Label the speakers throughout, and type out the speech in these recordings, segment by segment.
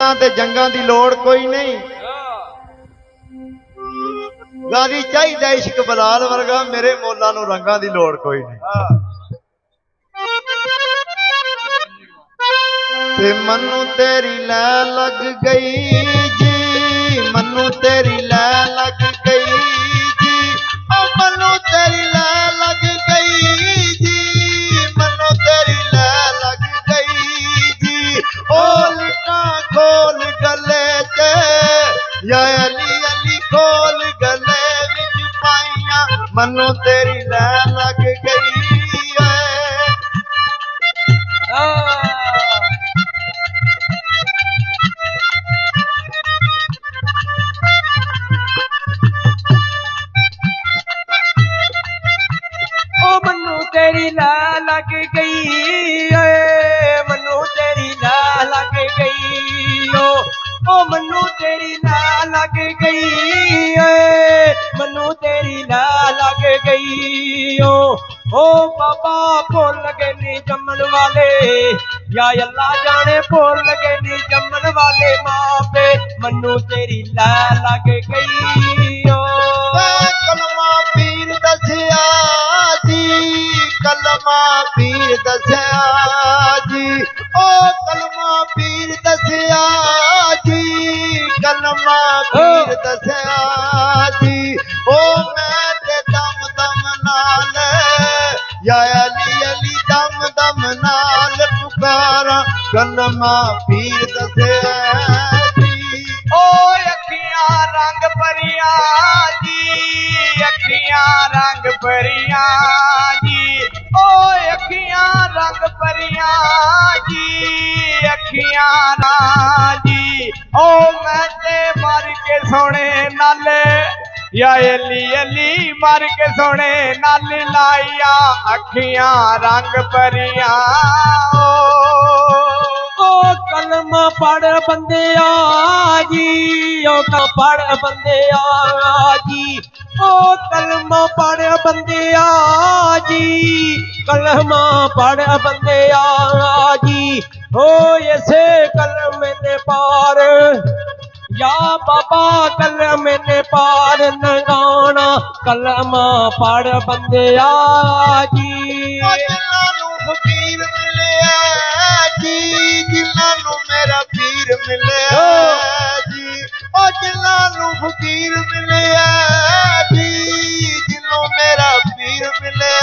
Speaker 1: दुश्मनां ते जंगां दी लोड़ कोई नहीं। गादी चाहिदा इश्क बलाल वर्गा, मेरे मोला नूं रंगां दी लोड़ कोई नहीं। ते मन्नू तेरी लै लग गई जी, मन्नू तेरी लै लग गई जी, ओ मन्नू तेरी लै लग गई जी, मन्नू तेरी लै लग गई जी। ओ लिटां खोल गले ते या अली अली खोल गले विच पाइयां, मन्नू तेरी लै लग गई है।
Speaker 2: मन्नू तेरी लै लग गई, मन्नू तेरी लै लग गई, ओ मन्नू तेरी लै लग गई, मन्नू तेरी लै लग गई। ओ बाबा भुल गए नी जम्मन वाले, या अल्लाह जाने भुल गए नी जम्मन वाले मां पे, मन्नू तेरी लै लग गई।
Speaker 1: कलमा पीर दसिया जी, कलमा पीर दसिया जी, ओ कलमा पीर दसिया जी, कलमा पीर दसिया जी। ओ मैं ते दम दम नाल या अली अली दम दम नाल पुकारा, कलमा पीर दसिया जी।
Speaker 2: ओ अखियां रंग परिया जी, अखियां रंग परिया जी, ओ अखियां रंग परिया जी, अखियां ना जी। ओ मैं ते मर के सोने नाले, या अली अली मर के सोने नाल लाइया, अखियां रंग परिया। ओ कलमा पढ़ बंदे जी, ओ पढ़ बंदे जी, ओ कलमा पढ़ बंदे जी, कलमा पढ़ बंदे जी। ओ ऐसे कलमे ने पार या बाबा कलमे ने पार नगाना, कलमा पढ़ बंदे जी।
Speaker 1: जिन्हां फकीर मिले जी, जिन्हां मेरा पीर मिले जी, ओ जिन्हां फकीर मिले जी, जिन्हों मेरा पीर मिले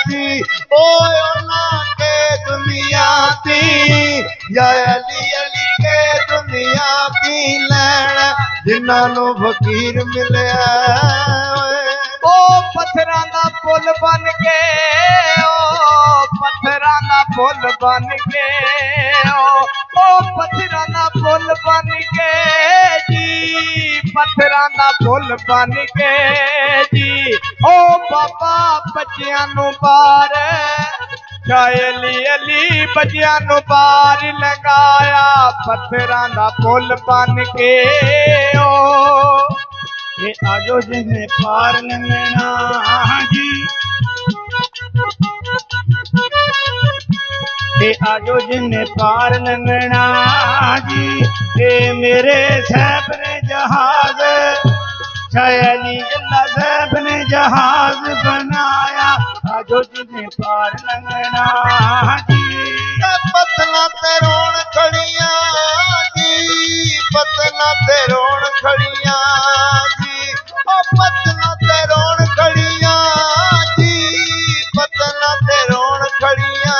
Speaker 1: जी। ओ उन्हां के दुनिया दी या अली अली के दुनिया दी लैण, जिन्हां फकीर मिले।
Speaker 2: ओ पत्थरां दा पुल बन के, ओ पत्थरां दा पुल बन के, ओ पत्थरां दा पुल बन के जी, पत्थरां दा पुल बन के जी। ओ बाबा बच्चियां नूं पार, अली अली बच्चियां नूं पार लगाया, पत्थरां दा पुल बन के। ओ
Speaker 3: ये आजो जिन्हें पार लंघना जी, ये आजो जिन्हें पार लंघना जी। ये मेरे साहब ने जहाज, अली अल्लाह साहब ने जहाज बनाया, आजो जिन्हें पार लंघना जी।
Speaker 1: पतना ते रोण खड़िया जी, पतना ते रोण खड़िया जी, ओ पतना ते रोण खड़िया जी, पतना ते रोण खड़िया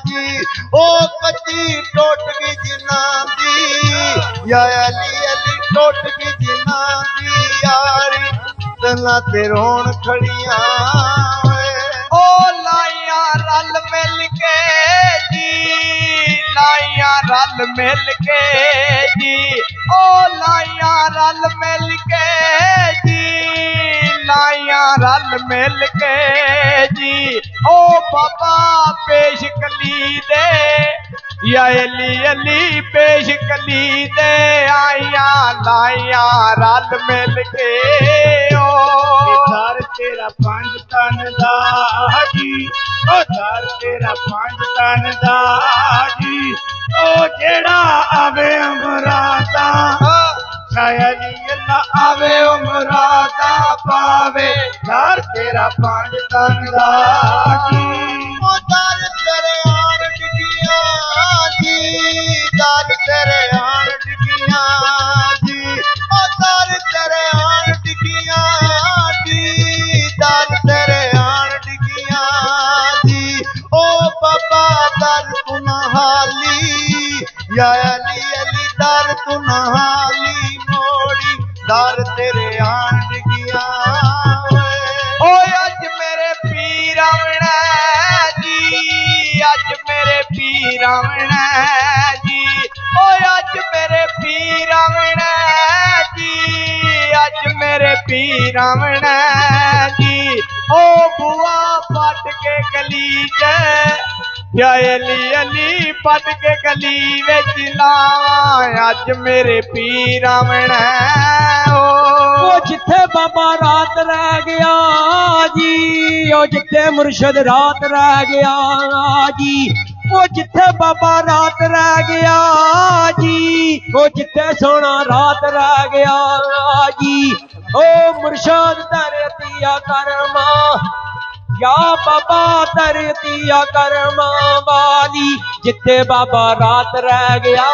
Speaker 1: जी। ओ कच्ची टोट गई जिन्हां दी या अली अली टोट गई जिन्हां दी यारी, पतना ते रोण खड़िया।
Speaker 2: ओ लाइया रल मिल के जी, लाइया रल मिल के जी, ओ लाइया रल मिल के जी, लाइया रल मिल के जी। ओ बाबा पेश कली दे या अली अली पेश कली दे आइया, लाइया रल मिल के। ओ
Speaker 3: घर तेरा पंज तन दा जी, ओ घर तेरा पंज तन दा जी, ओ जेड़ा आवे ਅਲੀ ਅੱਲਾ ਆਵੇ ਉਹ ਮੁਰਾਦਾ ਪਾਵੇ ਯਾਰ ਤੇਰਾ ਪੰਜ ਤਨ ਦਾ ਜੀ
Speaker 1: ਉਹ ਦਰ ਤੇਰੇ ਆਣ ਡਿੱਗੀਆਂ ਜੀ ਦਰ ਤੇਰੇ ਆਣ ਡਿੱਗੀਆਂ ਜੀ ਉਹ ਦਰ ਤੇਰੇ ਆਣ ਡਿੱਗੀਆਂ ਜੀ ਦਰ ਤੇਰੇ ਆਣ ਡਿੱਗੀਆਂ ਜੀ ਉਹ ਬਾਬਾ ਦਰ ਤੂੰ ਨਾ ਹਾਲੀ ਯਾ ਅਲੀ ਅਲੀ ਦਰ ਤੂੰ ਨਾ ਹਾਲੀ ਮੋੜੀ ਦਰ ਤੇਰੇ ਆਣ ਡਿੱਗੀਆਂ
Speaker 2: ਓਏ ਅੱਜ ਮੇਰੇ ਪੀਰ ਆਵਣਾ ਜੀ ਅੱਜ ਮੇਰੇ ਪੀਰ ਆਵਣਾ ਜੀ ਓਏ ਅੱਜ ਮੇਰੇ ਪੀਰ ਆਵਣਾ ਜੀ ਅੱਜ ਮੇਰੇ ਪੀਰ ਆਵਣਾ ਜੀ ਓ ਬੁਆ ਪੱਟ ਕੇ ਗਲੀ 'ਚ ਯਾ ਅਲੀ ਅਲੀ ਪੱਟ ਕੇ ਗਲੀ ਵਿੱਚ ਲਾਵਾਂ ਅੱਜ ਮੇਰੇ ਪੀਰ ਆਵਣਾ ਉਹ ਜਿੱਥੇ ਬਾਬਾ ਰਾਤ ਰਹਿ ਗਿਆ ਜੀ ਉਹ ਜਿੱਥੇ ਮੁਰਸ਼ਦ ਰਾਤ ਰਹਿ ਗਿਆ ਜੀ ਉਹ ਜਿੱਥੇ ਬਾਬਾ ਰਾਤ ਰਹਿ ਗਿਆ ਜੀ ਉਹ ਜਿੱਥੇ ਸੋਹਣਾ ਰਾਤ ਰਹਿ ਗਿਆ ਜੀ ਉਹ ਮੁਰਸ਼ਦ ਧਰਤੀਆ ਕਰਮਾ ਯਾ ਬਾਬਾ ਧਰਤੀਆ ਕਰਮਾ ਵਾਲੀ ਜਿੱਥੇ ਬਾਬਾ ਰਾਤ ਰਹਿ ਗਿਆ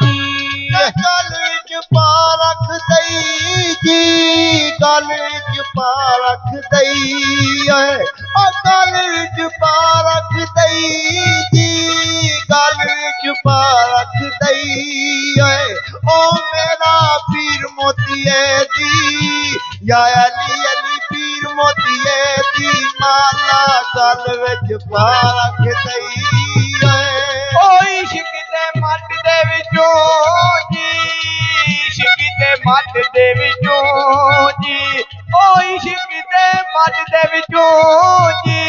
Speaker 2: ਜੀ
Speaker 1: ਗਲ ਵਿੱਚ ਪਾ ਰੱਖ ਦਈ ਜੀ ਗਲ ਵਿੱਚ ਪਾ ਰੱਖ ਦਈ ਓਏ ਓ ਗਲ ਵਿੱਚ ਪਾ ਰੱਖ ਦਈ ਜੀ ਗਲ ਵਿੱਚ ਪਾ ਰੱਖ ਦਈ ਓਏ ਓ ਮੇਰਾ ਪੀਰ ਮੋਤੀਏ ਦੀ ਯਾ ਅਲੀ ਅਲੀ ਪੀਰ ਮੋਤੀਏ ਦੀ ਮਾਲਾ ਗਲ ਵਿੱਚ ਪਾ ਰੱਖ ਦਈ ਓਏ
Speaker 2: ਓ ਇਸ਼ਕ ਦੇ ਮੱਟ ਦੇ ਵਿੱਚੋਂ ਜੀ ਇਸ਼ਕ ਦੇ ਮੱਟ ਦੇ ਵਿੱਚੋਂ ਜੀ ਓ ਇਸ਼ਕ ਦੇ ਮੱਟ ਦੇ ਵਿੱਚੋਂ ਜੀ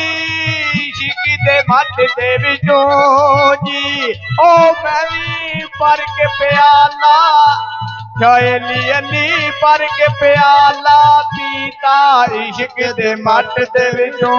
Speaker 2: ਇਸ਼ਕ ਦੇ ਮੱਟ ਦੇ ਵਿੱਚੋਂ ਜੀ ਓ ਮੈਂ ਵੀ ਭਰ ਕੇ ਪਿਆਲਾ ਅਲੀ ਅਲੀ ਭਰ ਕੇ ਪਿਆਲਾ ਪੀਤਾ ਇਸ਼ਕ ਦੇ ਮੱਟ ਦੇ ਵਿੱਚੋਂ